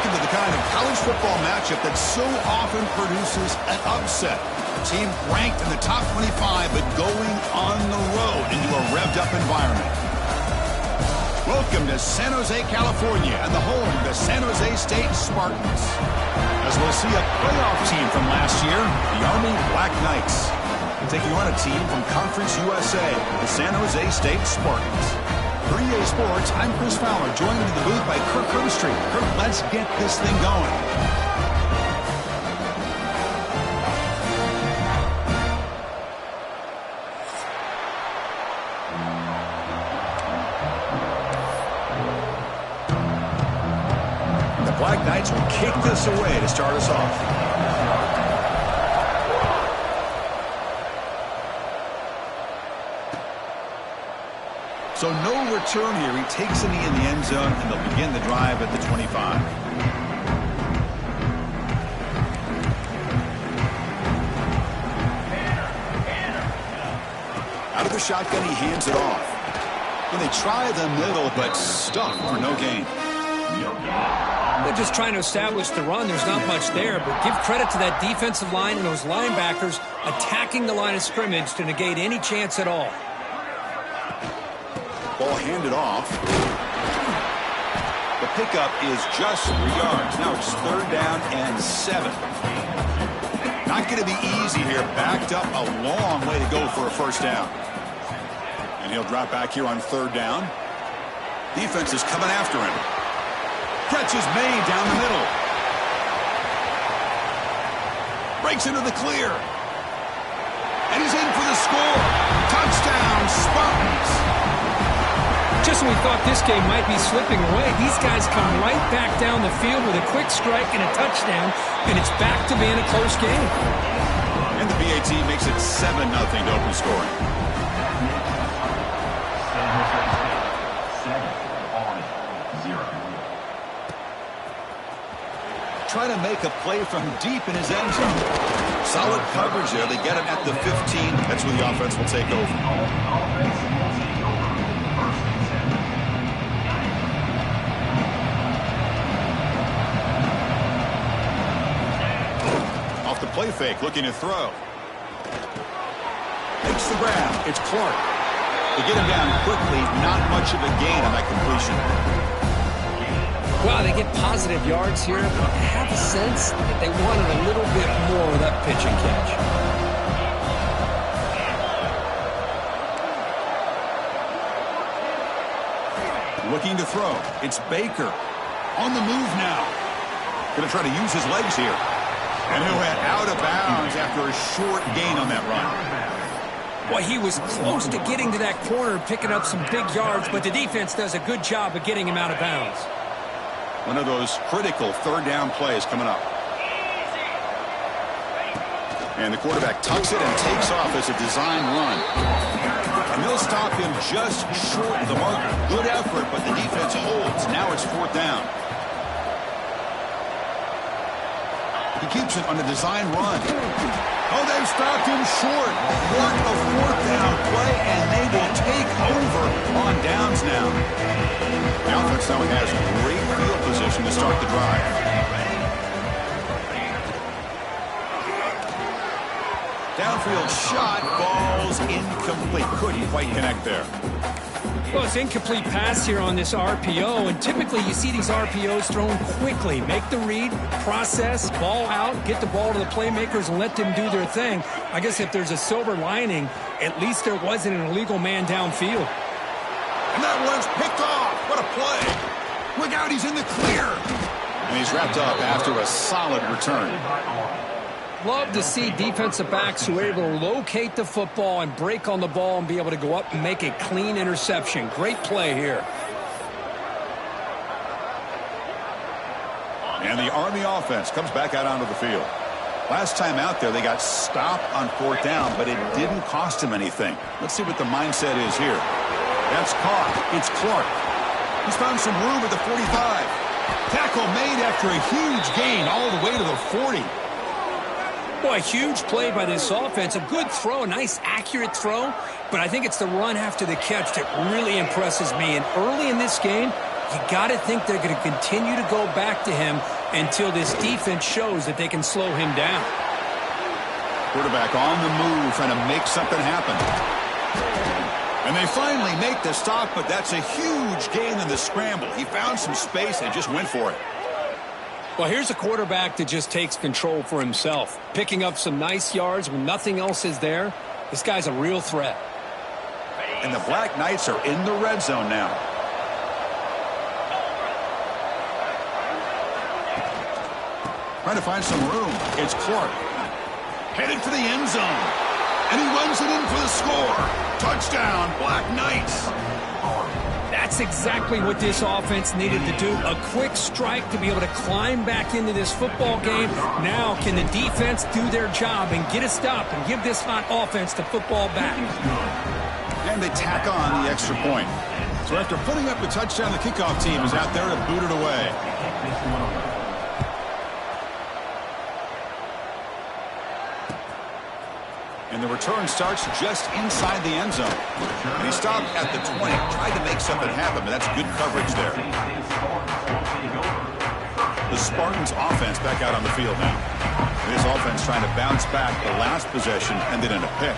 Welcome to the kind of college football matchup that so often produces an upset. A team ranked in the top 25, but going on the road into a revved-up environment. Welcome to San Jose, California, and the home of the San Jose State Spartans. As we'll see a playoff team from last year, the Army Black Knights, taking on a team from Conference USA, the San Jose State Spartans. For EA Sports, I'm Chris Fowler, joined in the booth by Kirk Herbstreit. Kirk, let's get this thing going. The Black Knights will kick this away to start us off. So no return here. He takes a knee in the end zone, and they'll begin the drive at the 25. Out of the shotgun, he hands it off. And they try the middle, but stuck for no gain. They're just trying to establish the run. There's not much there, but give credit to that defensive line and those linebackers attacking the line of scrimmage to negate any chance at all. Ball handed off. The pickup is just 3 yards. Now it's 3rd down and 7. Not going to be easy here. Backed up a long way to go for a first down. And he'll drop back here on 3rd down. Defense is coming after him. Catch is made down the middle. Breaks into the clear. And he's in for the score. Touchdown, Spartans. Just when we thought this game might be slipping away, these guys come right back down the field with a quick strike and a touchdown, and it's back to being a close game. And the BAT makes it 7-0 to open scoring. Trying to make a play from deep in his end zone. Solid coverage there. They get him at the 15. That's where the offense will take over. The play fake, looking to throw. Makes the grab. It's Clark. They get him down quickly. Not much of a gain on that completion. Wow, they get positive yards here, but I have a sense that they wanted a little bit more of that pitch and catch. Looking to throw. It's Baker. On the move now. Going to try to use his legs here. And who went out of bounds after a short gain on that run. Well, he was close to getting to that corner, picking up some big yards, but the defense does a good job of getting him out of bounds. One of those critical 3rd down plays coming up. And the quarterback tucks it and takes off as a design run. And they'll stop him just short of the marker. Good effort, but the defense holds. Now it's 4th down. He keeps it on a design run. Oh, they've stopped him short. What a 4th down play, and they will take over on downs now. The offense now has great field position to start the drive. Downfield shot, falls incomplete. Couldn't quite connect there. Well, it's incomplete pass here on this RPO, and typically you see these RPOs thrown quickly. Make the read, process, ball out, get the ball to the playmakers and let them do their thing. I guess if there's a silver lining, at least there wasn't an illegal man downfield. And that one's picked off. What a play. Look out, he's in the clear. And he's wrapped up after a solid return. Love to see defensive backs who are able to locate the football and break on the ball and be able to go up and make a clean interception. Great play here. And the Army offense comes back out onto the field. Last time out there, they got stopped on 4th down, but it didn't cost him anything. Let's see what the mindset is here. That's caught. It's Clark. He's found some room at the 45. Tackle made after a huge gain all the way to the 40. Boy, a huge play by this offense. A good throw, a nice accurate throw. But I think it's the run after the catch that really impresses me. And early in this game, You got to think they're going to continue to go back to him until this defense shows that they can slow him down. Quarterback on the move, trying to make something happen. And they finally make the stop, but that's a huge gain in the scramble. He found some space and just went for it. Well, here's a quarterback that just takes control for himself, picking up some nice yards when nothing else is there. This guy's a real threat. And the Black Knights are in the red zone now. Trying to find some room. It's Clark. Headed for the end zone. And he runs it in for the score. Touchdown, Black Knights. That's exactly what this offense needed to do. A quick strike to be able to climb back into this football game. Now can the defense do their job and get a stop and give this hot offense the football back? And they tack on the extra point. So after putting up the touchdown, the kickoff team is out there to boot it away. And the return starts just inside the end zone. And he stopped at the 20, tried to make something happen, but that's good coverage there. The Spartans offense back out on the field now. This offense trying to bounce back. The last possession ended in a pick.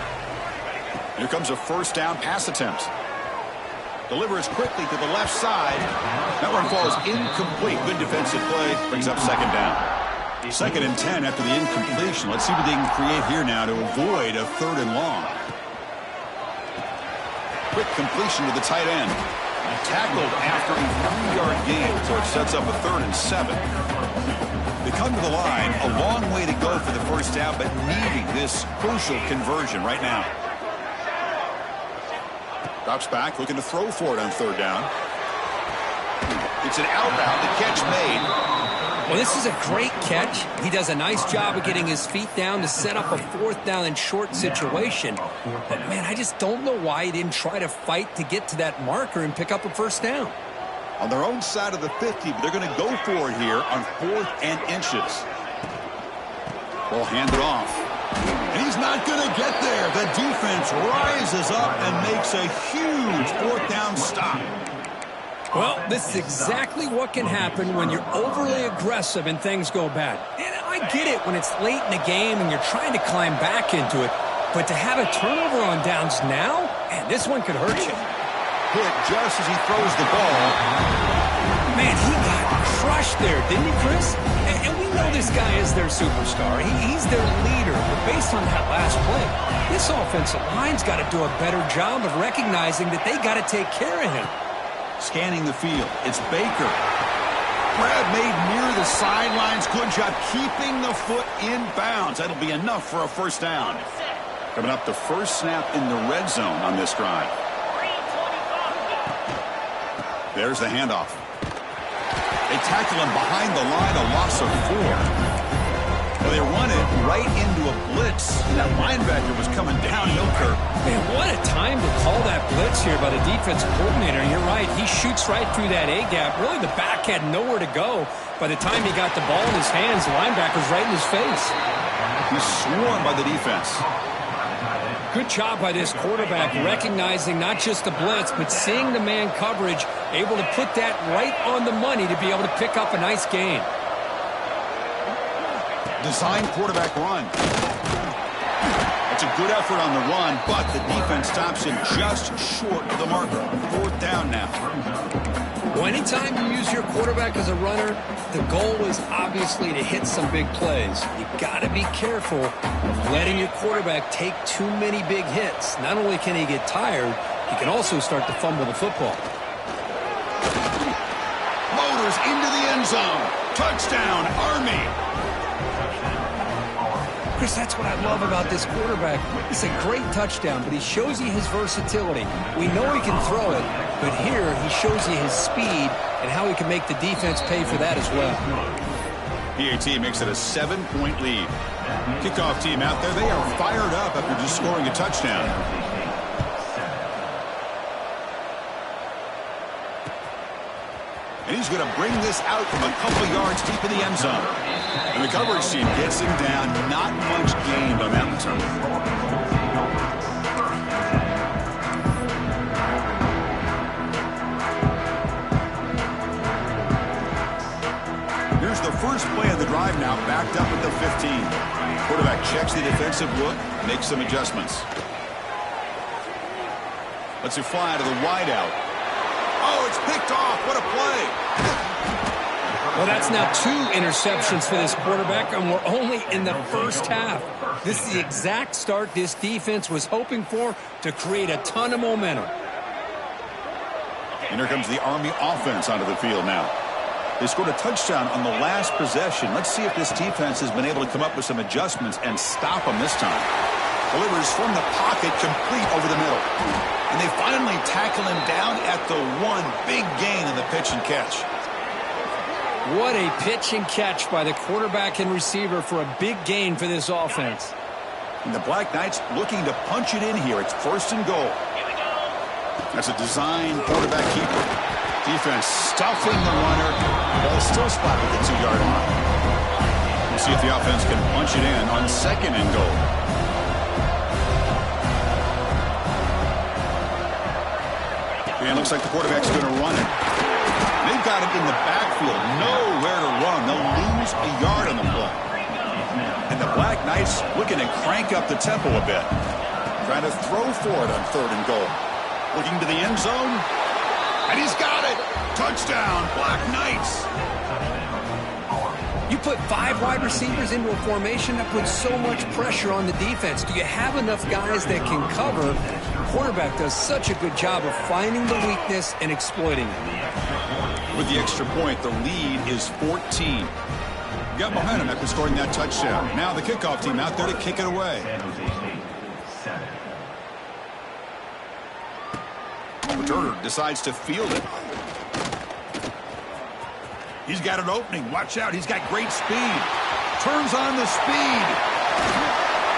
Here comes a first down pass attempt. Delivers quickly to the left side. That one falls incomplete. Good defensive play. Brings up second down. 2nd and 10 after the incompletion. Let's see what they can create here now to avoid a 3rd and long. Quick completion to the tight end. Tackled after a 3-yard gain, so it sets up a 3rd and 7. They come to the line, a long way to go for the first down, but needing this crucial conversion right now. Drops back, looking to throw for it on 3rd down. It's an outbound, the catch made. Well, this is a great catch. He does a nice job of getting his feet down to set up a 4th down and short situation. But, man, I just don't know why he didn't try to fight to get to that marker and pick up a first down. On their own side of the 50, but they're going to go for it here on 4th and inches. Ball handed off. And he's not going to get there. The defense rises up and makes a huge 4th down stop. Well, this is exactly what can happen when you're overly aggressive and things go bad. And I get it when it's late in the game and you're trying to climb back into it. But to have a turnover on downs now, man, this one could hurt you. Hit just as he throws the ball. Man, he got crushed there, didn't he, Chris? And we know this guy is their superstar. He's their leader. But based on that last play, this offensive line's got to do a better job of recognizing that they got to take care of him. Scanning the field. It's Baker. Grab made near the sidelines. Good job keeping the foot in bounds. That'll be enough for a first down. Coming up, the first snap in the red zone on this drive. There's the handoff. They tackle him behind the line, a loss of 4. Well, they run it right into a blitz. That linebacker was coming downhill, Kirk. Man, what a time to call that blitz here by the defensive coordinator. You're right. He shoots right through that A-gap. Really, the back had nowhere to go. By the time he got the ball in his hands, the linebacker's right in his face. He's swarmed by the defense. Good job by this quarterback recognizing not just the blitz, but seeing the man coverage, able to put that right on the money to be able to pick up a nice gain. Design quarterback run. It's a good effort on the run, but the defense stops him just short of the marker. 4th down now. Well, anytime you use your quarterback as a runner, the goal is obviously to hit some big plays. You got to be careful of letting your quarterback take too many big hits. Not only can he get tired, he can also start to fumble the football. Motors into the end zone. Touchdown, Army. Chris, that's what I love about this quarterback. It's a great touchdown, but he shows you his versatility. We know he can throw it, but here he shows you his speed and how he can make the defense pay for that as well. PAT makes it a 7-point lead. Kickoff team out there, they are fired up after just scoring a touchdown. And he's going to bring this out from a couple yards deep in the end zone. And the coverage team gets him down. Not much gained on that return. the first play of the drive now, backed up at the 15. Quarterback checks the defensive look, makes some adjustments. Lets it fly to the wideout. Oh, it's picked off. What a play. Well, that's now 2 interceptions for this quarterback, and we're only in the first half. This is the exact start this defense was hoping for to create a ton of momentum. And here comes the Army offense onto the field now. They scored a touchdown on the last possession. Let's see if this defense has been able to come up with some adjustments and stop them this time. Delivers from the pocket, complete over the middle. And they finally tackle him down at the 1. Big gain in the pitch and catch. What a pitch and catch by the quarterback and receiver for a big gain for this offense. And the Black Knights looking to punch it in here. It's 1st and goal. That's a design quarterback keeper. Defense stuffing the runner. Ball still spotted at the 2-yard line. We'll see if the offense can punch it in on 2nd and goal. And it looks like the quarterback's going to run it. They've got it in the backfield. Nowhere to run. They'll lose a yard on the play. And the Black Knights looking to crank up the tempo a bit. Trying to throw for it on 3rd and goal. Looking to the end zone. And he's got it. Touchdown, Black Knights. You put 5 wide receivers into a formation that puts so much pressure on the defense. Do you have enough guys that can cover? The quarterback does such a good job of finding the weakness and exploiting it. With the extra point, the lead is 14. Got momentum after scoring that touchdown. Now the kickoff team out there to kick it away. Returner decides to field it. He's got an opening. Watch out. He's got great speed. Turns on the speed.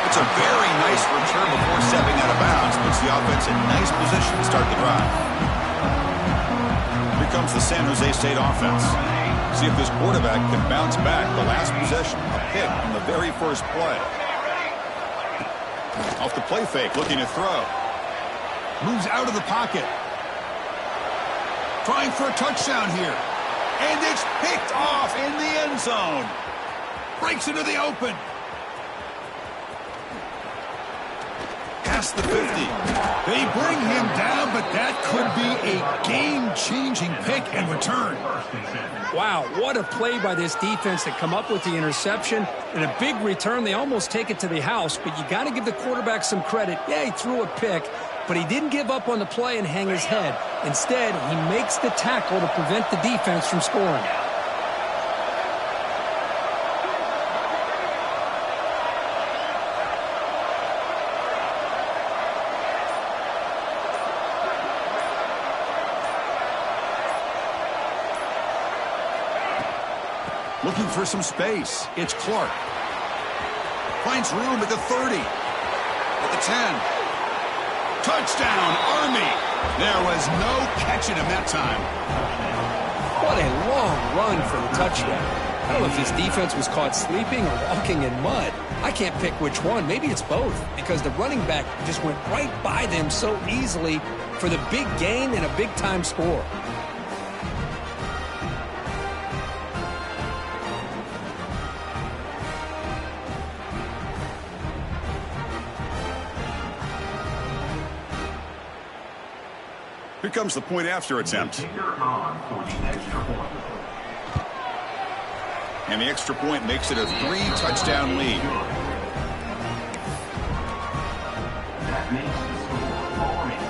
It's a very nice return before stepping out of bounds. Puts the offense in nice position to start the drive. Here comes the San Jose State offense. See if this quarterback can bounce back. The last possession, a pick on the very first play. Off the play fake, looking to throw. Moves out of the pocket. Trying for a touchdown here. And it's picked off in the end zone. Breaks into the open. Past the 50. They bring him down, but that could be a game-changing pick and return. Wow, what a play by this defense to come up with the interception and a big return. They almost take it to the house, but you got to give the quarterback some credit. Yeah, he threw a pick, but he didn't give up on the play and hang his head. Instead, he makes the tackle to prevent the defense from scoring. Looking for some space. It's Clark. Finds room at the 30. At the 10. Touchdown, Army. There was no catching him that time. What a long run for the touchdown. I don't know if his defense was caught sleeping or walking in mud. I can't pick which one. Maybe it's both, because the running back just went right by them so easily for the big gain and a big-time score. Here comes the point after attempt. And the extra point makes it a 3-touchdown lead. That makes the score following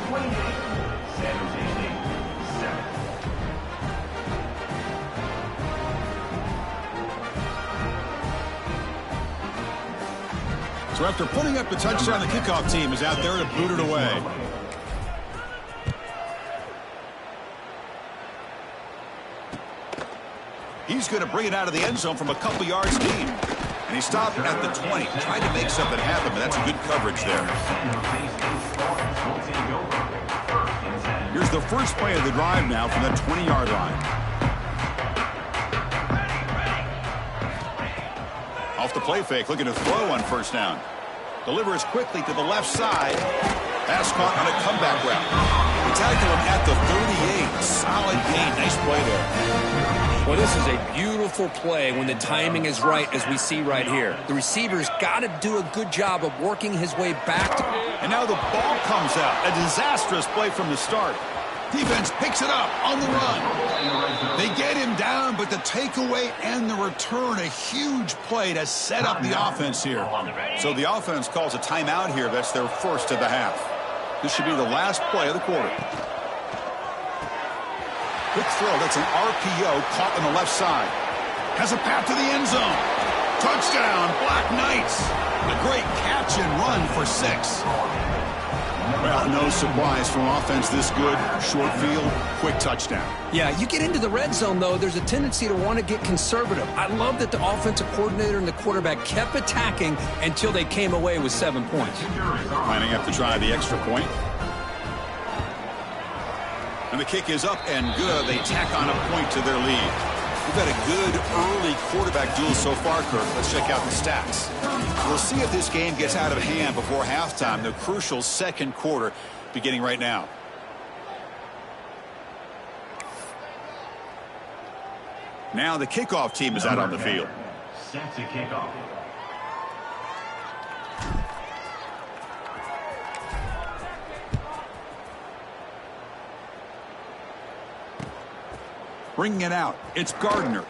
28, San Jose State 7. So after putting up the touchdown, the kickoff team is out there to boot it away. He's going to bring it out of the end zone from a couple yards deep. And he stopped at the 20. Tried to make something happen, but that's a good coverage there. Here's the first play of the drive now from that 20-yard line. Off the play fake, looking to throw on first down. Delivers quickly to the left side. Pass caught on a comeback route. They tackle him at the 38. Solid gain. Nice play there. Well, this is a beautiful play when the timing is right, as we see right here. The receiver's got to do a good job of working his way back. And now the ball comes out. A disastrous play from the start. Defense picks it up on the run. They get him down, but the takeaway and the return, a huge play to set up the offense here. So the offense calls a timeout here. That's their first of the half. This should be the last play of the quarter. Quick throw. That's an RPO caught on the left side. Has a path to the end zone. Touchdown, Black Knights. A great catch and run for 6. Well, no surprise from offense this good. Short field, quick touchdown. Yeah, you get into the red zone, though, there's a tendency to want to get conservative. I love that the offensive coordinator and the quarterback kept attacking until they came away with 7 points. Lining up to try the extra point. And the kick is up and good. They tack on a point to their lead. We've had a good early quarterback duel so far, Kirk. Let's check out the stats. We'll see if this game gets out of hand before halftime. The crucial second quarter beginning right now. Now the kickoff team is out on the field. Set to kickoff. Bringing it out. It's Gardner.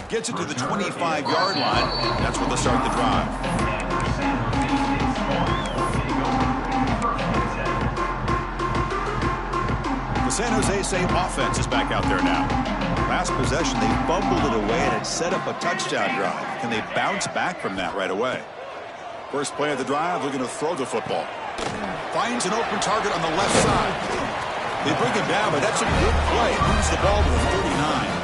Gets it to the 25-yard line. That's where they'll start the drive. The San Jose State offense is back out there now. Last possession, they fumbled it away and it set up a touchdown drive. Can they bounce back from that right away? First play of the drive, looking to throw the football. Finds an open target on the left side. They bring him down, but that's a good play. Moves the ball to the 39.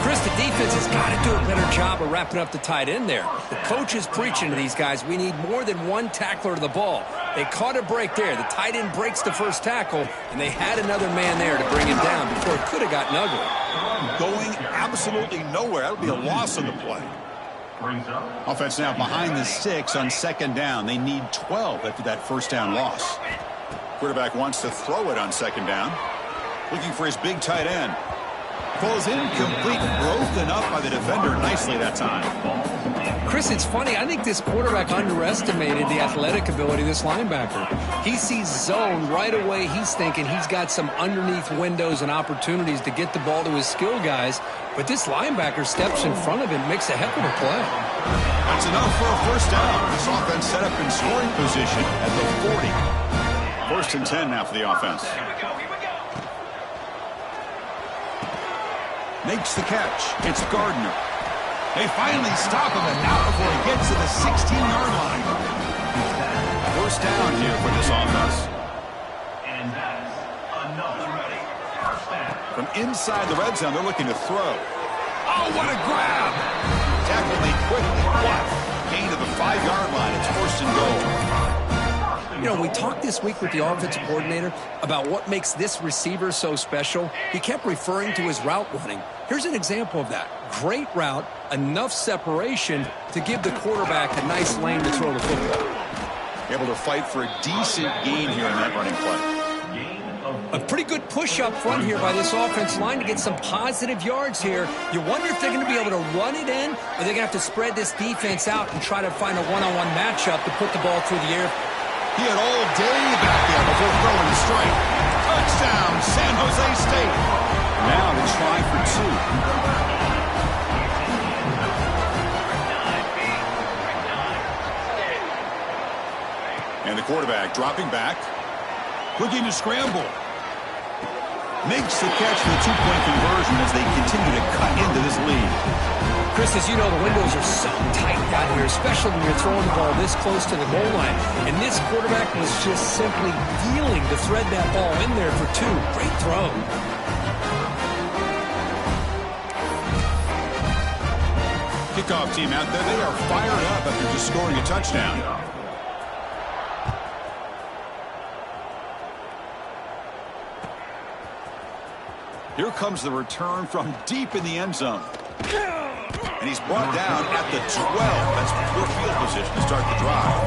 Chris, the defense has got to do a better job of wrapping up the tight end there. The coach is preaching to these guys, we need more than one tackler to the ball. They caught a break there. The tight end breaks the first tackle, and they had another man there to bring him down before it could have gotten ugly. Going absolutely nowhere. That would be a loss on the play. Offense now behind the 6 on second down. They need 12 after that first down loss. Quarterback wants to throw it on second down. Looking for his big tight end. Falls incomplete. Broken up by the defender nicely that time. Chris, it's funny. I think this quarterback underestimated the athletic ability of this linebacker. He sees zone right away. He's thinking he's got some underneath windows and opportunities to get the ball to his skill guys. But this linebacker steps in front of him, makes a heck of a play. That's enough for a first down. This offense set up in scoring position at the 40. First and 10 now for the offense. Makes the catch. It's Gardner. They finally stop him, and not before he gets to the 16-yard line. First down here for this offense. And that's another ready. First down. From inside the red zone, they're looking to throw. Oh, what a grab! Tackle made quickly. What? Gain to the 5-yard line. It's first and goal. You know, we talked this week with the offensive coordinator about what makes this receiver so special. He kept referring to his route running. Here's an example of that. Great route, enough separation to give the quarterback a nice lane to throw the football. Able to fight for a decent gain here in that running play. A pretty good push up front here by this offense line to get some positive yards here. You wonder if they're going to be able to run it in, or they're going to have to spread this defense out and try to find a one-on-one matchup to put the ball through the air. He had all day back there before throwing the strike. Touchdown, San Jose State. Now they try for 2. And the quarterback dropping back. Looking to scramble. Makes the catch for the 2-point conversion as they continue to cut into this lead. Chris, as you know, the windows are so tight down here, especially when you're throwing the ball this close to the goal line. And this quarterback was just simply dealing to thread that ball in there for 2. Great throw. Kickoff team out there. They are fired up after just scoring a touchdown. Here comes the return from deep in the end zone. And he's brought down at the 12. That's poor field position to start the drive.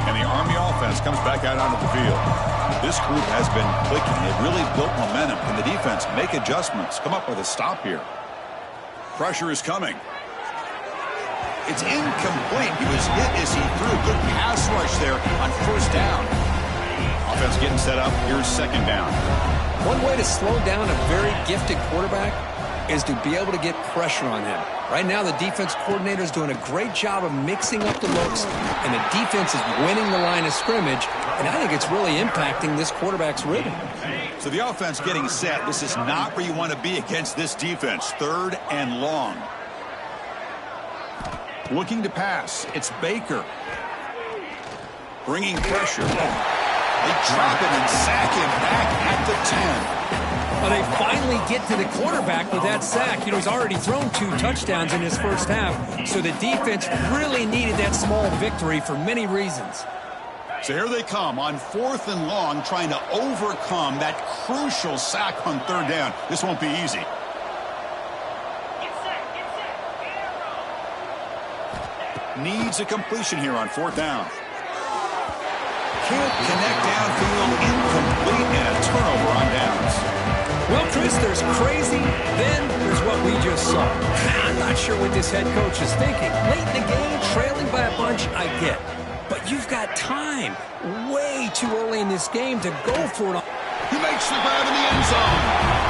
And the Army offense offense comes back out onto the field. This group has been clicking. They've really built momentum. And the defense make adjustments. Come up with a stop here. Pressure is coming. It's incomplete. He was hit as he threw. Good pass rush there on first down. Offense getting set up. Here's second down. One way to slow down a very gifted quarterback is to be able to get pressure on him. Right now, the defense coordinator is doing a great job of mixing up the looks, and the defense is winning the line of scrimmage, and I think it's really impacting this quarterback's rhythm. So the offense getting set. This is not where you want to be against this defense. Third and long. Looking to pass. It's Baker. Bringing pressure. They drop him and sack him back at the 10. Well, they finally get to the quarterback with that sack. You know, he's already thrown 2 touchdowns in his first half, so the defense really needed that small victory for many reasons. So here they come on 4th and long, trying to overcome that crucial sack on 3rd down. This won't be easy. Needs a completion here on 4th down. Can't connect downfield, incomplete, and a turnover on downs. Well, Chris, there's crazy, then there's what we just saw. I'm not sure what this head coach is thinking. Late in the game, trailing by a bunch, I get. But you've got time, way too early in this game to go for it. He makes the grab in the end zone.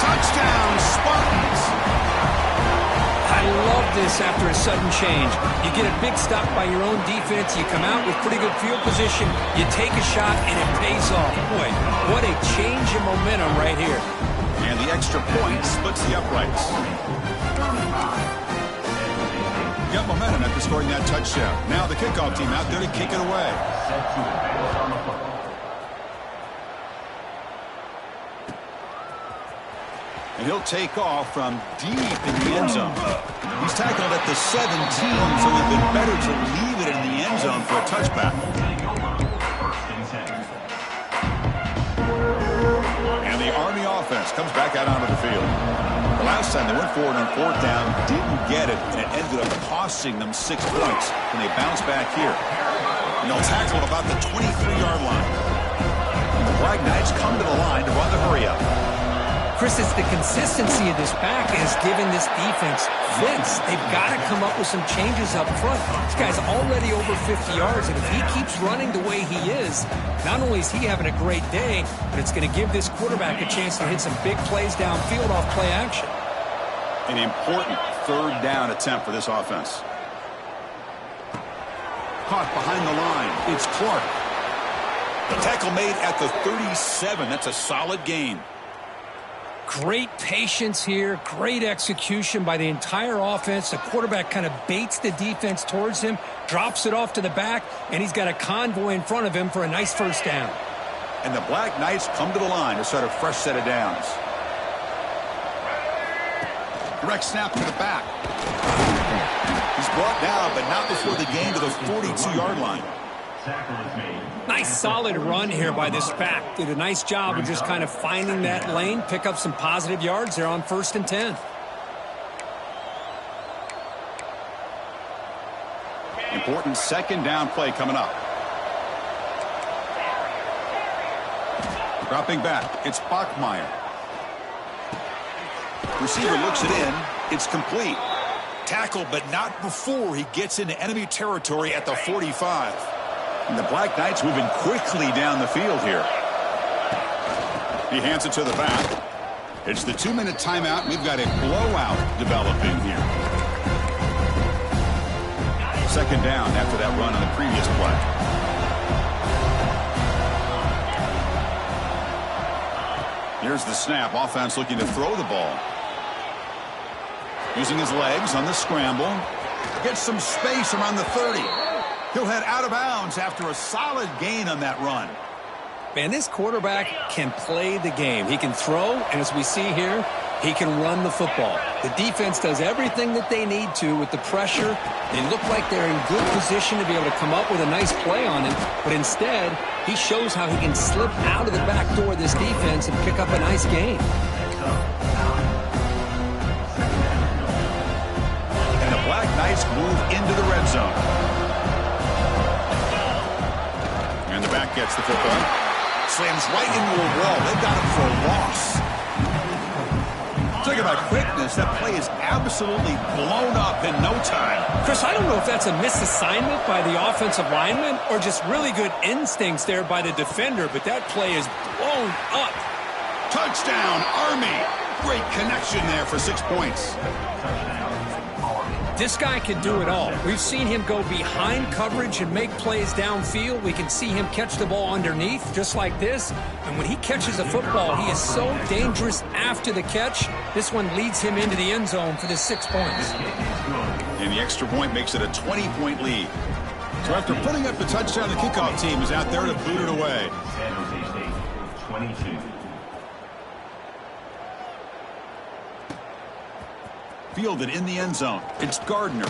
Touchdown, Spartans. I love this after a sudden change. You get a big stop by your own defense. You come out with pretty good field position. You take a shot, and it pays off. Boy, what a change in momentum right here. And the extra point splits the uprights. Got momentum after scoring that touchdown. Now the kickoff team out there to kick it away. And he'll take off from deep in the end zone. He's tackled at the 17, so it would have been better to leave it in the end zone for a touchback. And the Army offense comes back out onto the field. The last time they went forward on 4th down, didn't get it, and it ended up costing them 6 points. And they bounce back here. And they'll tackle at about the 23-yard line. The Black Knights come to the line to run the hurry-up. Chris, it's the consistency of this back has given this defense fits. They've got to come up with some changes up front. This guy's already over 50 yards, and if he keeps running the way he is, not only is he having a great day, but it's going to give this quarterback a chance to hit some big plays downfield off play action. An important 3rd down attempt for this offense. Caught behind the line. It's Clark. The tackle made at the 37. That's a solid gain. Great patience here, great execution by the entire offense. The quarterback kind of baits the defense towards him, drops it off to the back, and he's got a convoy in front of him for a nice first down. And the Black Knights come to the line to start a fresh set of downs. Direct snap to the back. He's brought down, but not before the gain to the 42-yard line. Nice solid run here by this back. Did a nice job of just kind of finding that lane, pick up some positive yards there on 1st and 10. Important 2nd down play coming up. Dropping back, it's Bachmeier. Receiver looks it in. It's complete. Tackle, but not before he gets into enemy territory at the 45. And the Black Knights moving quickly down the field here. He hands it to the back. It's the 2-minute timeout. We've got a blowout developing here. 2nd down after that run on the previous play. Here's the snap. Offense looking to throw the ball. Using his legs on the scramble. Gets some space around the 30. He'll head out of bounds after a solid gain on that run. Man, this quarterback can play the game. He can throw, and as we see here, he can run the football. The defense does everything that they need to with the pressure. They look like they're in good position to be able to come up with a nice play on him, but instead, he shows how he can slip out of the back door of this defense and pick up a nice gain. And the Black Knights move into the red zone. And And the back gets the football. Slams right into a wall. They've got him for a loss. Talking about quickness, that play is absolutely blown up in no time. Chris, I don't know if that's a misassignment by the offensive lineman or just really good instincts there by the defender, but that play is blown up. Touchdown, Army. Great connection there for 6 points. This guy can do it all. We've seen him go behind coverage and make plays downfield. We can see him catch the ball underneath, just like this. And when he catches a football, he is so dangerous after the catch. This one leads him into the end zone for the 6 points. And the extra point makes it a 20-point lead. So after putting up the touchdown, the kickoff team is out there to boot it away. San Jose State, 22. Fielded in the end zone. It's Gardner.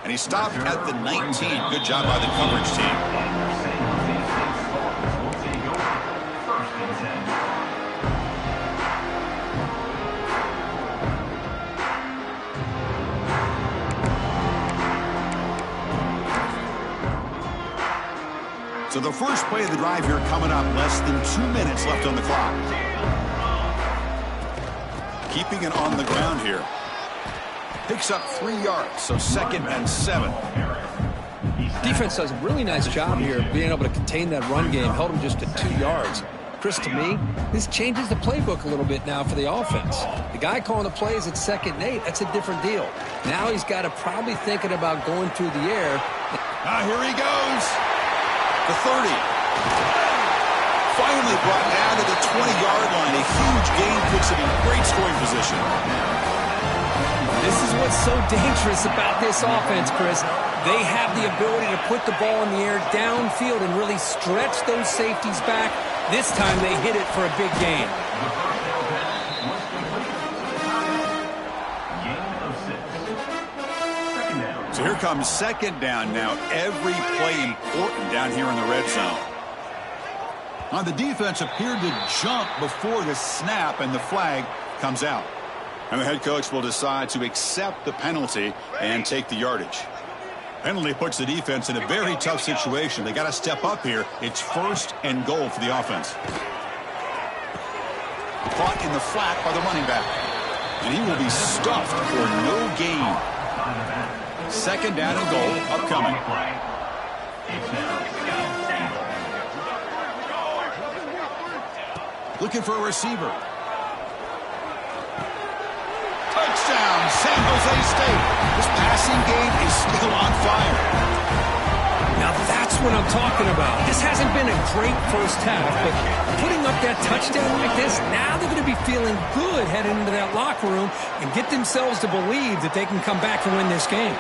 And he stopped at the 19. Good job by the coverage team. First and 10. So the first play of the drive here coming up. Less than 2 minutes left on the clock. Keeping it on the ground here. Picks up 3 yards, so 2nd and 7. Defense does a really nice job here being able to contain that run game. Held him just at 2 yards. Chris, to me, this changes the playbook a little bit now for the offense. The guy calling the plays at 2nd and 8, that's a different deal. Now he's got to probably thinking about going through the air. Here he goes. The 30. Finally brought down to the 20-yard line. A huge gain puts him in great scoring position. This is what's so dangerous about this offense, Chris. They have the ability to put the ball in the air downfield and really stretch those safeties back. This time they hit it for a big gain. So here comes 2nd down now. Every play important down here in the red zone. Now the defense appeared to jump before the snap, and the flag comes out. And the head coach will decide to accept the penalty and take the yardage. Penalty puts the defense in a very tough situation. They got to step up here. It's 1st and goal for the offense. Caught in the flat by the running back. And he will be stuffed for no gain. 2nd down and goal upcoming. Looking for a receiver. Touchdown, San Jose State. This passing game is still on fire. Now that's what I'm talking about. This hasn't been a great first half, but putting up that touchdown like this, now they're going to be feeling good heading into that locker room and get themselves to believe that they can come back and win this game.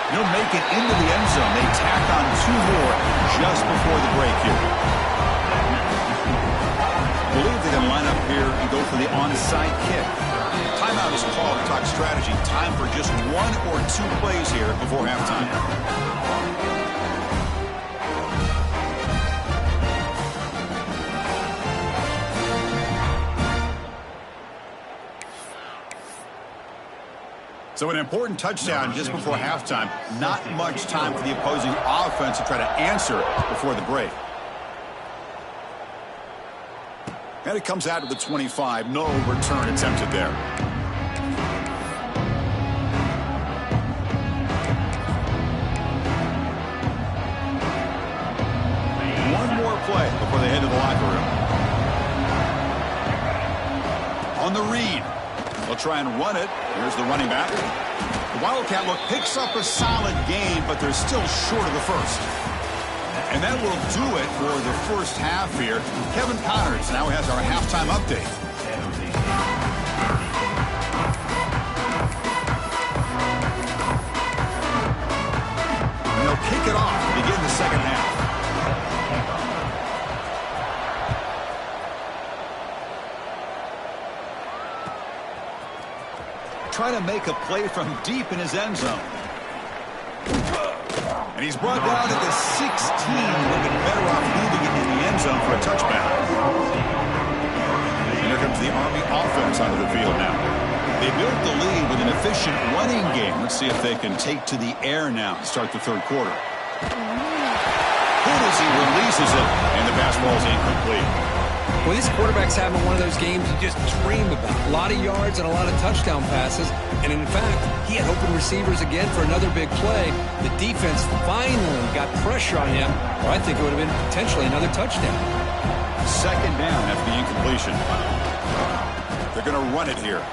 They'll make it into the end zone. They tack on 2 more just before the break here. I believe they're going to line up here and go for the onside kick. Timeout is called to talk strategy. Time for just 1 or 2 plays here before halftime. So an important touchdown just before halftime. Not much time for the opposing offense to try to answer before the break. And it comes out to the 25. No return attempted there. One more play before they head to the locker room. On the read. They'll try and run it. Here's the running back. The Wildcat look picks up a solid gain, but they're still short of the first. And that will do it for the first half here. Kevin Connors now has our halftime update. And they'll kick it off to begin the second half. Trying to make a play from deep in his end zone. And he's brought down to the 16. Would have been better off leaving it in the end zone for a touchback. And here comes the Army offense onto the field now. They built the lead with an efficient running game. Let's see if they can take to the air now to start the 3rd quarter. He good as he releases it, and the pass ball is incomplete. Well, this quarterback's having one of those games you just dream about. A lot of yards and a lot of touchdown passes. And in fact, he had open receivers again for another big play. The defense finally got pressure on him, or I think it would have been potentially another touchdown. Second down after the incompletion. They're going to run it here.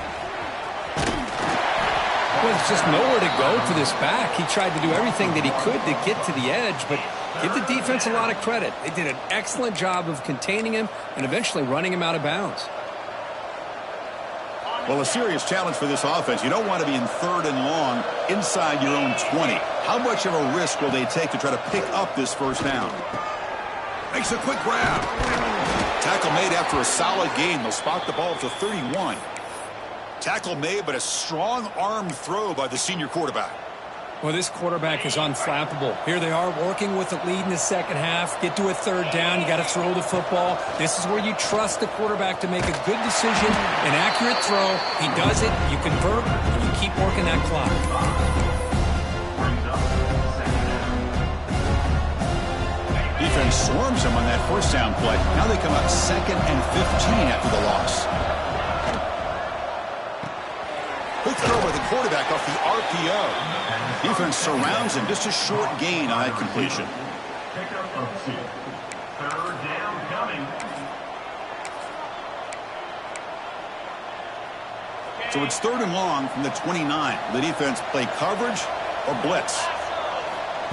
Well, there's just nowhere to go for this back. He tried to do everything that he could to get to the edge, but give the defense a lot of credit. They did an excellent job of containing him and eventually running him out of bounds. Well, a serious challenge for this offense. You don't want to be in 3rd and long inside your own 20. How much of a risk will they take to try to pick up this first down? Makes a quick grab. Tackle made after a solid gain. They'll spot the ball to 31. Tackle made, but a strong arm throw by the senior quarterback. Well, this quarterback is unflappable. Here they are working with the lead in the second half. Get to a 3rd down. You got to throw the football. This is where you trust the quarterback to make a good decision, an accurate throw. He does it. You convert, and you keep working that clock. Defense swarms him on that first down play. Now they come up 2nd and 15 after the loss. Quick throw by the quarterback off the RPO. Defense surrounds him. Just a short gain on that completion. Pickup of 2. 3rd down coming. So it's 3rd and long from the 29. The defense play coverage or blitz.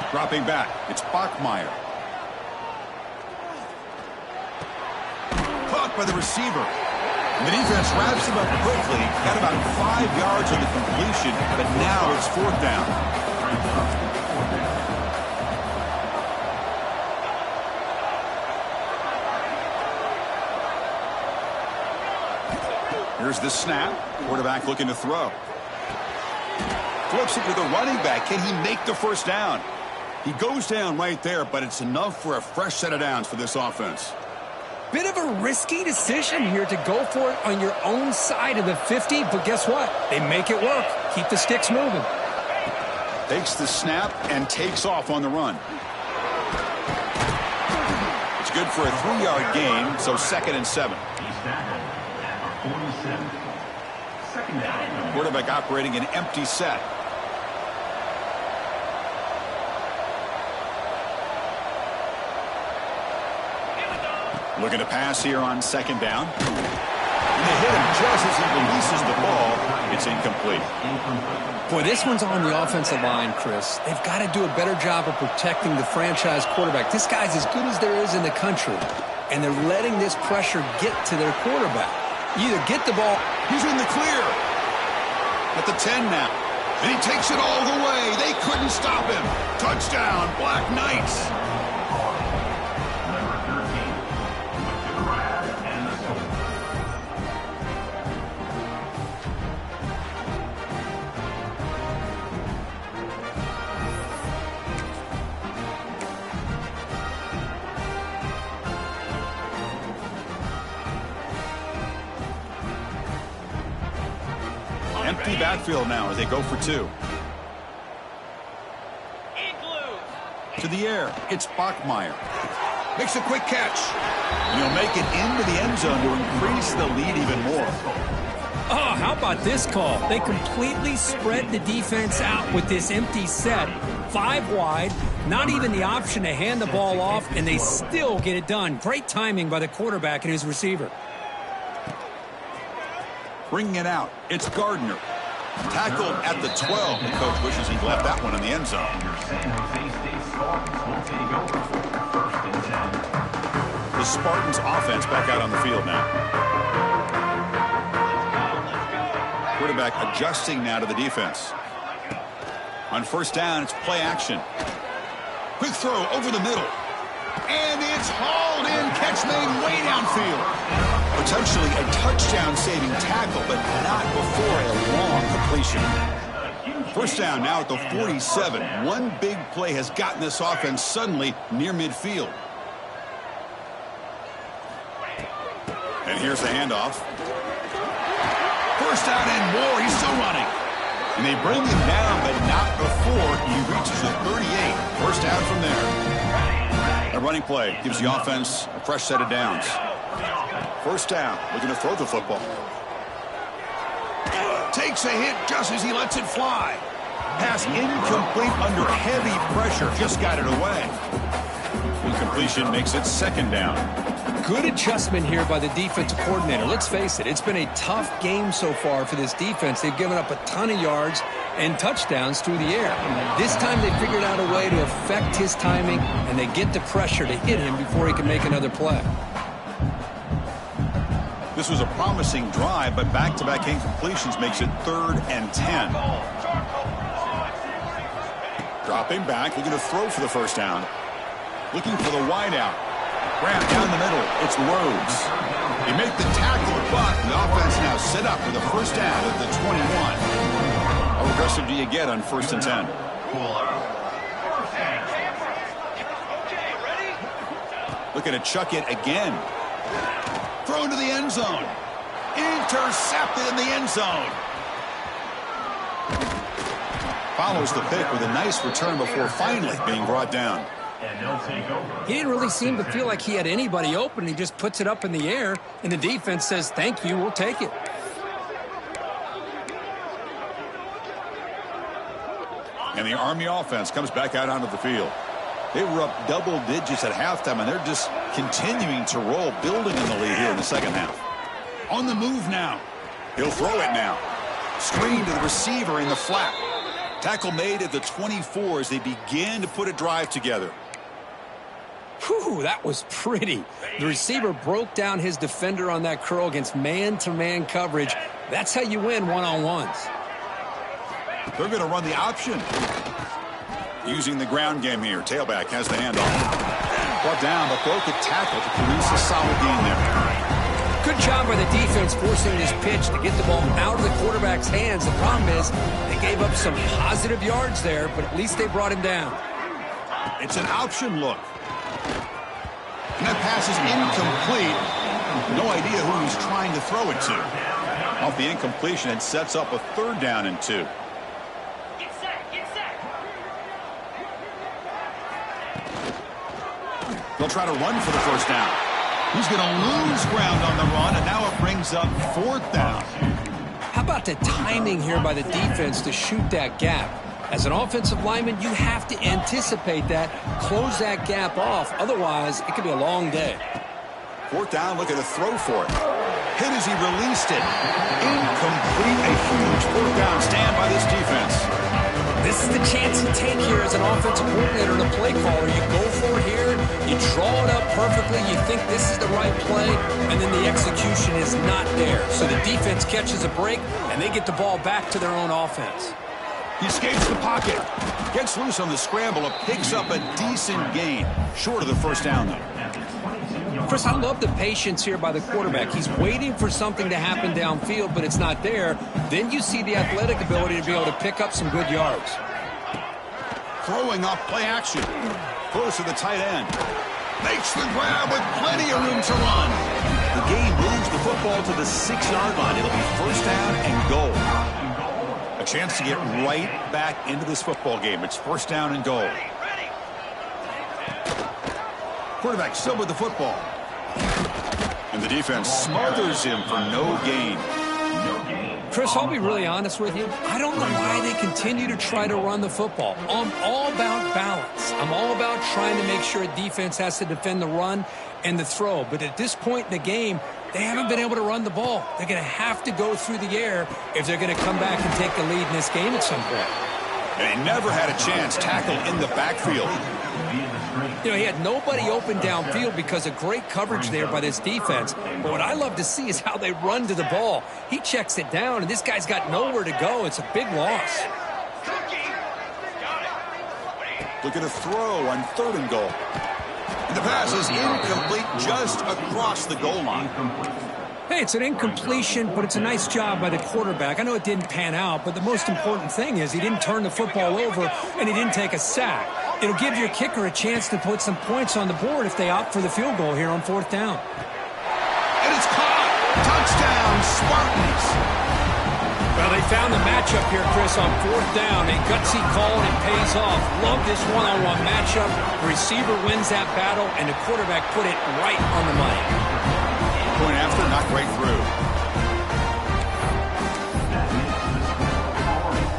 Dropping back. It's Bachmeier. Caught by the receiver. And the defense wraps him up quickly. Got about 5 yards on the completion, but now it's 4th down. Here's the snap. Quarterback looking to throw. Flips it to the running back. Can he make the first down? He goes down right there, but it's enough for a fresh set of downs for this offense. Bit of a risky decision here to go for it on your own side of the 50, but guess what? They make it work. Keep the sticks moving. Takes the snap and takes off on the run. It's good for a 3-yard gain, so 2nd and 7. He's tackled at the 47. 2nd down. Quarterback operating an empty set. Looking to pass here on 2nd down. And they hit him just as he releases the ball. It's incomplete. Boy, this one's on the offensive line, Chris. They've got to do a better job of protecting the franchise quarterback. This guy's as good as there is in the country, and they're letting this pressure get to their quarterback. You either get the ball. He's in the clear. At the 10 now. And he takes it all the way. They couldn't stop him. Touchdown, Black Knights. Empty backfield now as they go for 2. To the air, it's Bachmeier. Makes a quick catch. And he'll make it into the end zone to increase the lead even more. Oh, how about this call? They completely spread the defense out with this empty set. 5 wide, not even the option to hand the ball off, and they still get it done. Great timing by the quarterback and his receiver. Bringing it out, it's Gardner. Tackled at the 12. The coach wishes he'd left that one in the end zone. The Spartans offense back out on the field now. Quarterback adjusting now to the defense. On 1st down, it's play action. Quick throw over the middle. And it's hauled in. Catch made way downfield. Potentially a touchdown-saving tackle, but not before a long completion. 1st down now at the 47. One big play has gotten this offense suddenly near midfield. And here's the handoff. 1st down and more. He's still running. And they bring him down, but not before he reaches the 38. 1st down from there. A running play gives the offense a fresh set of downs. First down, looking to throw the football. Takes a hit just as he lets it fly. Pass incomplete under heavy pressure. Just got it away. Incompletion makes it second down. Good adjustment here by the defensive coordinator. Let's face it, it's been a tough game so far for this defense. They've given up a ton of yards and touchdowns through the air. This time they figured out a way to affect his timing, and they get the pressure to hit him before he can make another play. This was a promising drive, but back-to-back incompletions makes it 3rd and 10. Dropping back, looking to throw for the first down. Looking for the wideout. Grab down the middle. It's Rhodes. He made the tackle, but the offense now set up with a first down at the 21. How aggressive do you get on 1st and 10? Looking to chuck it again. Thrown to the end zone. Intercepted in the end zone. Follows the pick with a nice return before finally being brought down. He didn't really seem to feel like he had anybody open. He just puts it up in the air, and the defense says, thank you, we'll take it. And the Army offense comes back out onto the field. They were up double digits at halftime, and they're just continuing to roll, building in the lead here in the second half. On the move now. He'll throw it now. Screen to the receiver in the flat. Tackle made at the 24 as they begin to put a drive together. Whew, that was pretty. The receiver broke down his defender on that curl against man-to-man coverage. That's how you win one-on-ones. They're going to run the option. Using the ground game here. Tailback has the handoff. Brought down, but broke a tackle to produce a solid gain there. Good job by the defense forcing this pitch to get the ball out of the quarterback's hands. The problem is they gave up some positive yards there, but at least they brought him down. It's an option look. And that pass is incomplete. No idea who he's trying to throw it to. Off the incompletion, it sets up a 3rd down and 2. They'll try to run for the first down. He's going to lose ground on the run, and now it brings up 4th down. How about the timing here by the defense to shoot that gap? As an offensive lineman, you have to anticipate that, close that gap off. Otherwise, it could be a long day. 4th down, look at the throw for it. Hit as he released it. Incomplete, a huge 4th down stand by this defense. This is the chance you take here as an offensive coordinator and a play caller. You go for it here, you draw it up perfectly, you think this is the right play, and then the execution is not there. So the defense catches a break, and they get the ball back to their own offense. He escapes the pocket. Gets loose on the scramble and picks up a decent gain. Short of the first down, though. Chris, I love the patience here by the quarterback. He's waiting for something to happen downfield, but it's not there. Then you see the athletic ability to be able to pick up some good yards. Throwing off play action. Close to the tight end. Makes the grab with plenty of room to run. The game moves the football to the 6-yard line. It'll be first down and goal. A chance to get right back into this football game. It's first down and goal. Quarterback still with the football. And the defense smothers him for no gain. Chris, I'll be really honest with you. I don't know why they continue to try to run the football. I'm all about balance. I'm all about trying to make sure a defense has to defend the run and the throw. But at this point in the game, they haven't been able to run the ball. They're going to have to go through the air if they're going to come back and take the lead in this game at some point. And he never had a chance tackled in the backfield. You know, he had nobody open downfield because of great coverage there by this defense. But what I love to see is how they run to the ball. He checks it down, and this guy's got nowhere to go. It's a big loss. Look at a throw on 3rd and goal. And the pass is incomplete just across the goal line. Hey, it's an incompletion, but it's a nice job by the quarterback. I know it didn't pan out, but the most important thing is he didn't turn the football over and he didn't take a sack. It'll give your kicker a chance to put some points on the board if they opt for the field goal here on 4th down. And it's caught. Touchdown, Spartans. Well, they found the matchup here, Chris, on 4th down. A gutsy call, and it pays off. Love this one-on-one matchup. The receiver wins that battle, and the quarterback put it right on the money. Point after, not right through.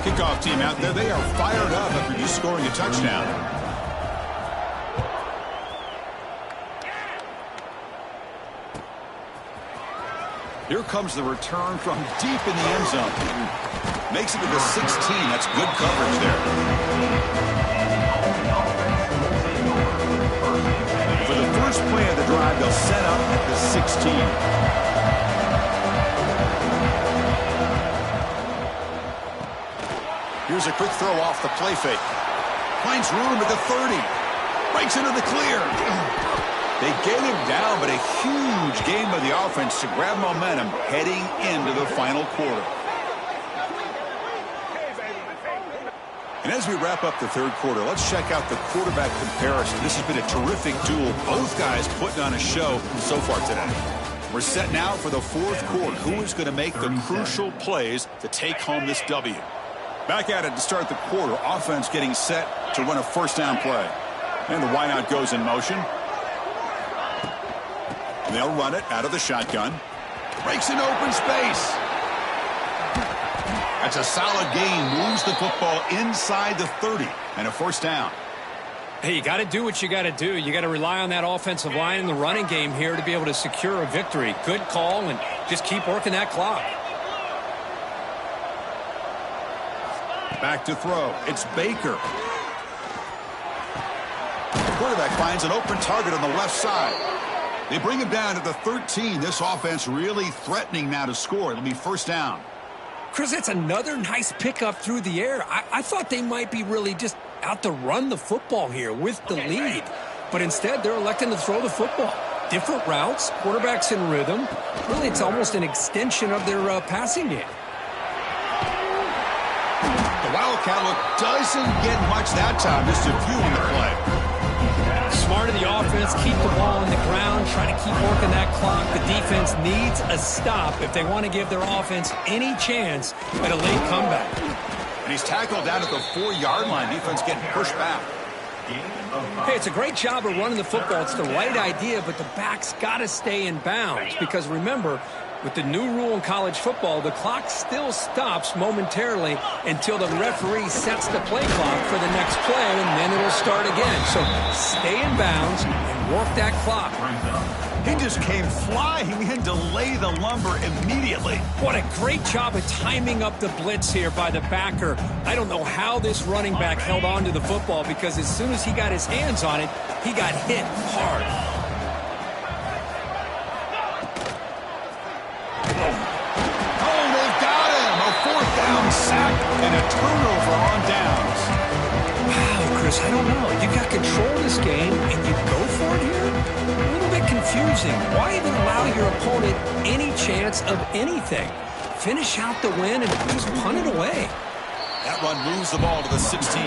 Kickoff team out there, they are fired up after just scoring a touchdown. Here comes the return from deep in the end zone. Makes it to the 16. That's good coverage there. For the first play of the drive, they'll set up at the 16. Here's a quick throw off the play fake. Finds room at the 30. Breaks into the clear. They get him down, but a huge gain by the offense to grab momentum heading into the final quarter. And as we wrap up the third quarter, let's check out the quarterback comparison. This has been a terrific duel. Both guys putting on a show so far today. We're set now for the fourth quarter. Who is going to make the crucial plays to take home this W? Back at it to start the quarter. Offense getting set to run a first down play. And the wideout goes in motion. They'll run it out of the shotgun. Breaks in open space. That's a solid gain. Moves the football inside the 30. And a first down. Hey, you got to do what you got to do. You got to rely on that offensive line in the running game here to be able to secure a victory. Good call, and just keep working that clock. Back to throw. It's Baker. The quarterback finds an open target on the left side. They bring him down to the 13. This offense really threatening now to score. It'll be first down. Chris, that's another nice pickup through the air. I thought they might be really just out to run the football here with the lead. But instead, they're electing to throw the football. Different routes, quarterbacks in rhythm. Really, it's almost an extension of their passing game. The Wildcat look doesn't get much that time. Just a few in the play. Smart of the offense, keep the ball on the ground, try to keep working that clock. The defense needs a stop if they want to give their offense any chance at a late comeback. And he's tackled down at the 4-yard line. Defense getting pushed back. Hey, it's a great job of running the football. It's the right idea, but the back's got to stay in bounds. Because remember, with the new rule in college football, the clock still stops momentarily until the referee sets the play clock for the next play, and then it'll start again. So stay in bounds and work that clock. He just came flying in to lay the lumber immediately. What a great job of timing up the blitz here by the backer. I don't know how this running back held on to the football, because as soon as he got his hands on it, he got hit hard. Oh, they've got him. A fourth down sack and a turnover on downs. Wow, Chris, I don't know. You got control of this game, and you go for it here? A little bit confusing. Why even allow your opponent any chance of anything? Finish out the win and just punt it away. That run moves the ball to the 16.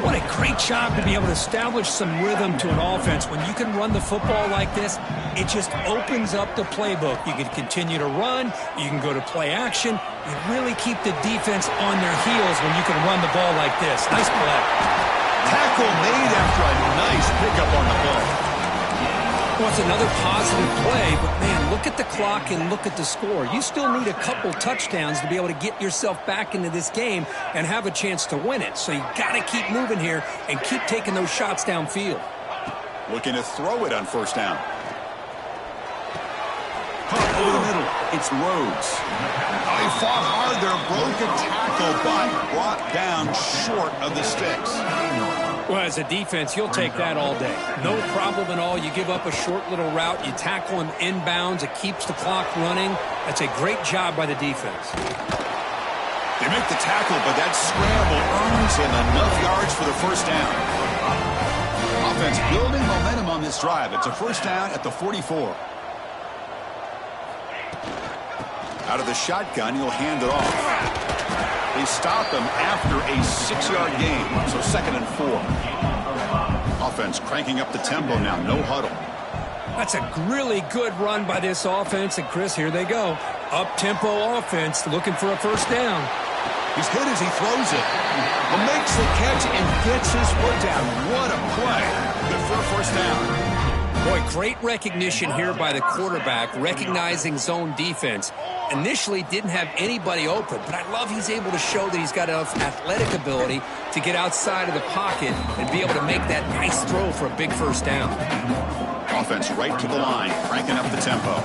What a great job to be able to establish some rhythm to an offense. When you can run the football like this, it just opens up the playbook. You can continue to run. You can go to play action. You really keep the defense on their heels when you can run the ball like this. Nice play. Tackle made after a nice pickup on the play. Well, it's another positive play, but man, look at the clock and look at the score. You still need a couple touchdowns to be able to get yourself back into this game and have a chance to win it. So you got to keep moving here and keep taking those shots downfield. Looking to throw it on first down. Pump over the middle. It's Rhodes. Oh, he fought hard there. Broke a tackle, but brought down short of the sticks. Well, as a defense, you'll take that all day. No problem at all. You give up a short little route. You tackle him inbounds. It keeps the clock running. That's a great job by the defense. They make the tackle, but that scramble earns him enough yards for the first down. Offense building momentum on this drive. It's a first down at the 44. Out of the shotgun, he'll hand it off. They stop him after a 6-yard gain, so 2nd and 4. Offense cranking up the tempo now, no huddle. That's a really good run by this offense, and Chris, here they go. Up-tempo offense looking for a first down. He's hit as he throws it. Well, makes the catch and gets his foot down. What a play. Good for a first down. Boy, great recognition here by the quarterback, recognizing zone defense. Initially didn't have anybody open, but I love he's able to show that he's got enough athletic ability to get outside of the pocket and be able to make that nice throw for a big first down. Offense right to the line, cranking up the tempo.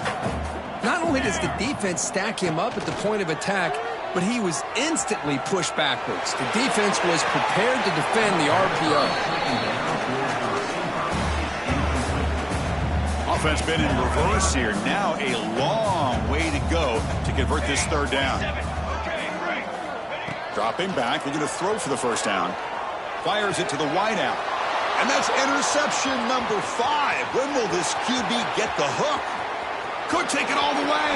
Not only does the defense stack him up at the point of attack, but he was instantly pushed backwards. The defense was prepared to defend the RPO. Offense been in reverse here. Now a long way to go to convert this third down. Dropping back, looking to throw for the first down. Fires it to the wideout. And that's interception number 5. When will this QB get the hook? Could take it all the way.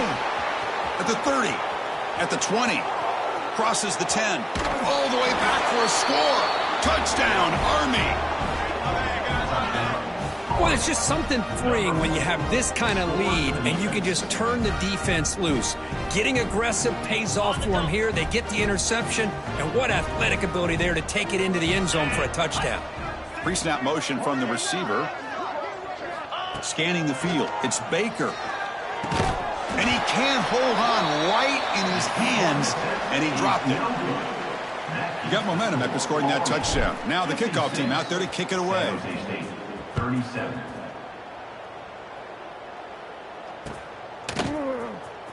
At the 30. At the 20. Crosses the 10. All the way back for a score. Touchdown, Army. Well, it's just something freeing when you have this kind of lead and you can just turn the defense loose. Getting aggressive pays off for them here. They get the interception, and what athletic ability there to take it into the end zone for a touchdown. Pre-snap motion from the receiver. Scanning the field. It's Baker. And he can't hold on right in his hands, and he dropped it. You got momentum after scoring that touchdown. Now the kickoff team out there to kick it away. 37.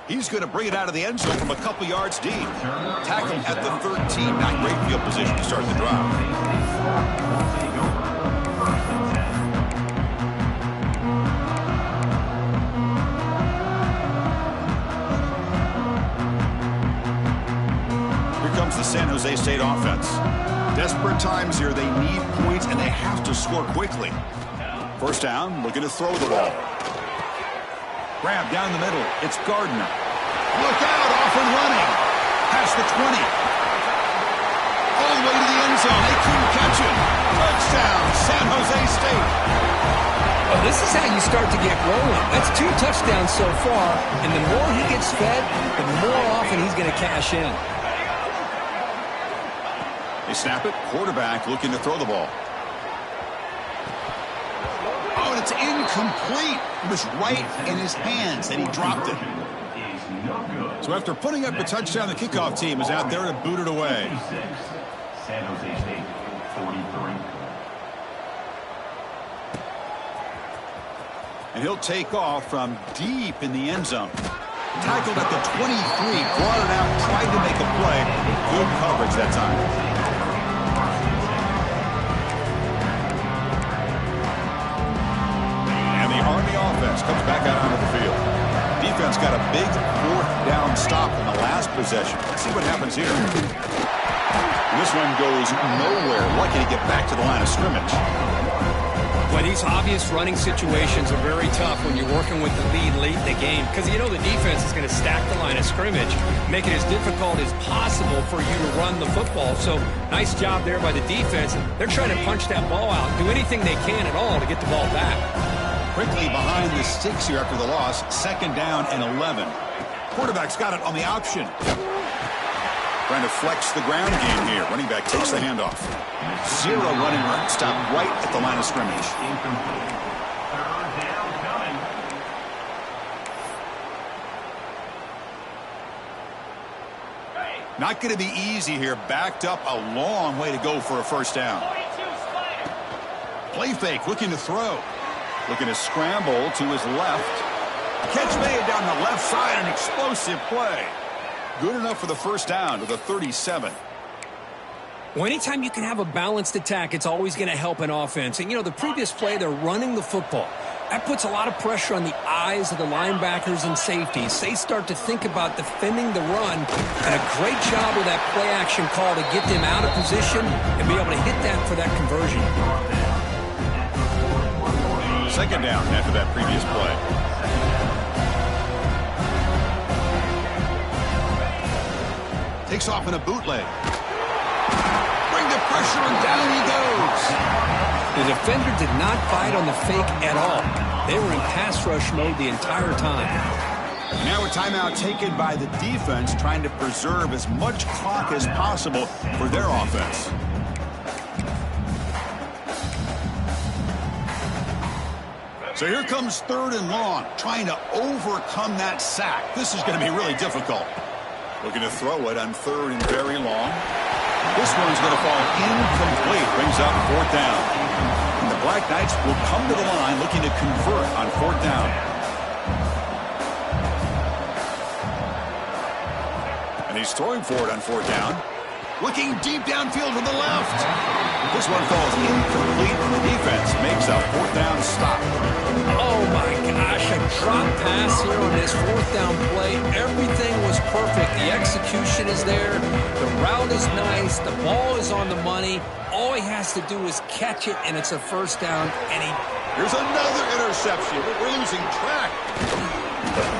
He's going to bring it out of the end zone from a couple yards deep. Tackle at the 13. Not great field position to start the drive. Here comes the San Jose State offense. Desperate times here. They need points, and they have to score quickly. First down, looking to throw the ball. Grab down the middle. It's Gardner. Look out, off and running. Past the 20. All the way to the end zone. They couldn't catch him. Touchdown, San Jose State. Well, this is how you start to get rolling. That's 2 touchdowns so far, and the more he gets fed, the more often he's going to cash in. They snap it. Quarterback looking to throw the ball. Oh, and it's incomplete. It was right in his hands, and he dropped it. So after putting up a touchdown, the kickoff team is out there to boot it away. San Jose State, 43. And he'll take off from deep in the end zone. Tackled at the 23, brought it out, tried to make a play. Good coverage that time. Army offense comes back out onto the field. Defense got a big 4th down stop in the last possession. Let's see what happens here. And this one goes nowhere. Lucky to get back to the line of scrimmage. Well, these obvious running situations are very tough when you're working with the lead late in the game because you know the defense is going to stack the line of scrimmage, make it as difficult as possible for you to run the football. So nice job there by the defense. They're trying to punch that ball out, do anything they can at all to get the ball back. Quickly behind the sticks here after the loss. 2nd down and 11. Quarterback's got it on the option. Trying to flex the ground game here. Running back takes the handoff. 0 running right. Stop right at the line of scrimmage. Incomplete. 3rd down coming. Not going to be easy here. Backed up a long way to go for a first down. Play fake, looking to throw. Looking to scramble to his left. Catch made down the left side, an explosive play. Good enough for the first down to the 37. Well, anytime you can have a balanced attack, it's always going to help an offense. And, you know, the previous play, they're running the football. That puts a lot of pressure on the eyes of the linebackers and safeties. They start to think about defending the run, and a great job with that play action call to get them out of position and be able to hit that for that conversion. 2nd down after that previous play. Takes off in a bootleg. Bring the pressure and down he goes. The defender did not fight on the fake at all. They were in pass rush mode the entire time. Now a timeout taken by the defense, trying to preserve as much clock as possible for their offense. So here comes 3rd and long, trying to overcome that sack. This is going to be really difficult. Looking to throw it on 3rd and very long. This one's going to fall incomplete. Brings up 4th down. And the Black Knights will come to the line looking to convert on 4th down. And he's throwing for it on 4th down. Looking deep downfield to the left. This one falls incomplete, and the defense makes a 4th down stop. Oh, my gosh, a drop pass here on this 4th down play. Everything was perfect. The execution is there. The route is nice. The ball is on the money. All he has to do is catch it, and it's a 1st down. And Here's another interception. We're losing track.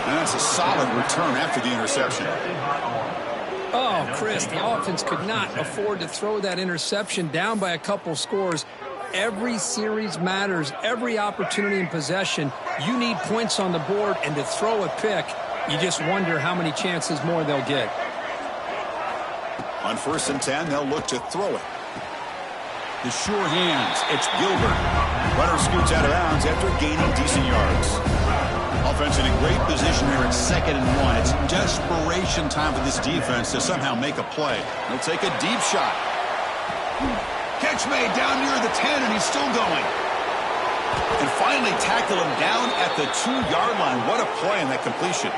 And that's a solid return after the interception. Oh, Chris, the offense could not afford to throw that interception down by a couple scores. Every series matters. Every opportunity in possession, you need points on the board, and to throw a pick, you just wonder how many chances more they'll get. On 1st and 10, they'll look to throw it. The sure hands, it's Gilbert. Runner scoots out of bounds after gaining decent yards. Offense in a great position here at 2nd and 1. It's desperation time for this defense to somehow make a play. He'll take a deep shot. Catch made down near the 10, and he's still going. And finally tackle him down at the 2-yard line. What a play in that completion.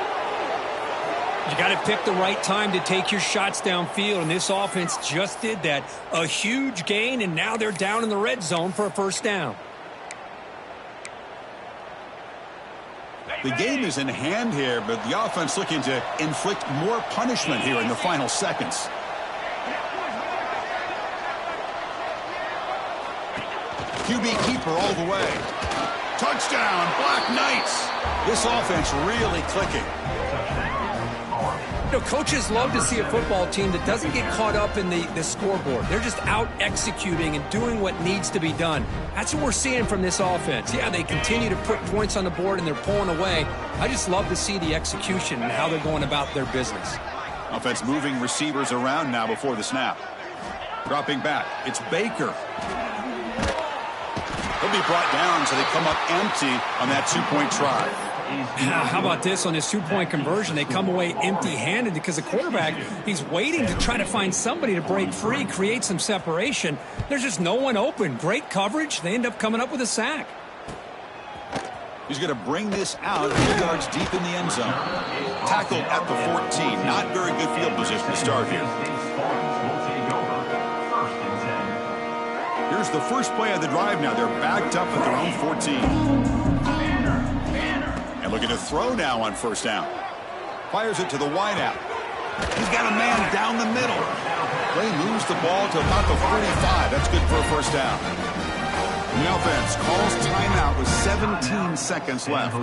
You got to pick the right time to take your shots downfield, and this offense just did that. A huge gain, and now they're down in the red zone for a 1st down. The game is in hand here, but the offense looking to inflict more punishment here in the final seconds. QB keeper all the way. Touchdown, Black Knights. This offense really clicking. You know, coaches love to see a football team that doesn't get caught up in the scoreboard. They're just out executing and doing what needs to be done. That's what we're seeing from this offense. Yeah, they continue to put points on the board and they're pulling away. I just love to see the execution and how they're going about their business. Offense moving receivers around now before the snap. Dropping back, it's Baker. He'll be brought down so they come up empty on that 2-point try. How about this on this 2-point conversion? They come away empty-handed because the quarterback, he's waiting to try to find somebody to break free, create some separation. There's just no one open. Great coverage. They end up coming up with a sack. He's going to bring this out 2 yards deep in the end zone. Tackled at the 14. Not very good field position to start here. Here's the first play of the drive now. They're backed up at their own 14. And looking to throw now on 1st down. Fires it to the wideout. He's got a man down the middle. Play moves the ball to about the 45. That's good for a 1st down. And the offense calls timeout with 17 seconds left.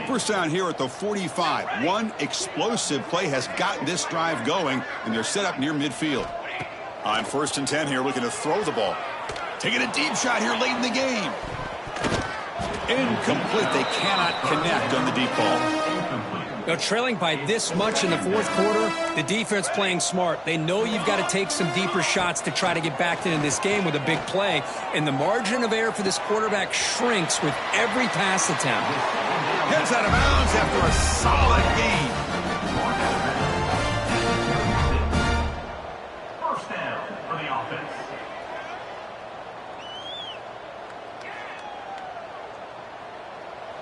1st down here at the 45. One explosive play has got this drive going, and they're set up near midfield. On 1st and 10 here, looking to throw the ball. Taking a deep shot here late in the game. Incomplete. They cannot connect on the deep ball. Now, trailing by this much in the 4th quarter, the defense playing smart. They know you've got to take some deeper shots to try to get back into this game with a big play. And the margin of error for this quarterback shrinks with every pass attempt. Gets out of bounds after a solid game. 1st down for the offense.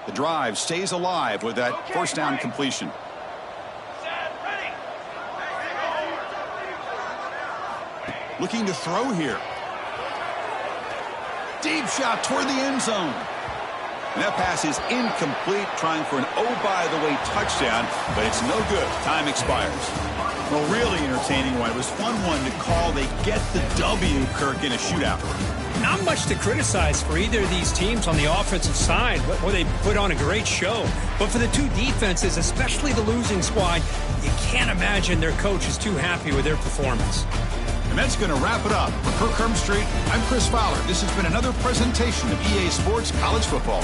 The drive stays alive with that 1st down completion. Looking to throw here. Deep shot toward the end zone. And that pass is incomplete, trying for an oh-by-the-way touchdown, but it's no good. Time expires. Well, really entertaining one. It was fun one to call. They get the W, Kirk, in a shootout. Not much to criticize for either of these teams on the offensive side, where they put on a great show. But for the two defenses, especially the losing squad, you can't imagine their coach is too happy with their performance. And that's going to wrap it up. For Kirk Street, I'm Chris Fowler. This has been another presentation of EA Sports College Football.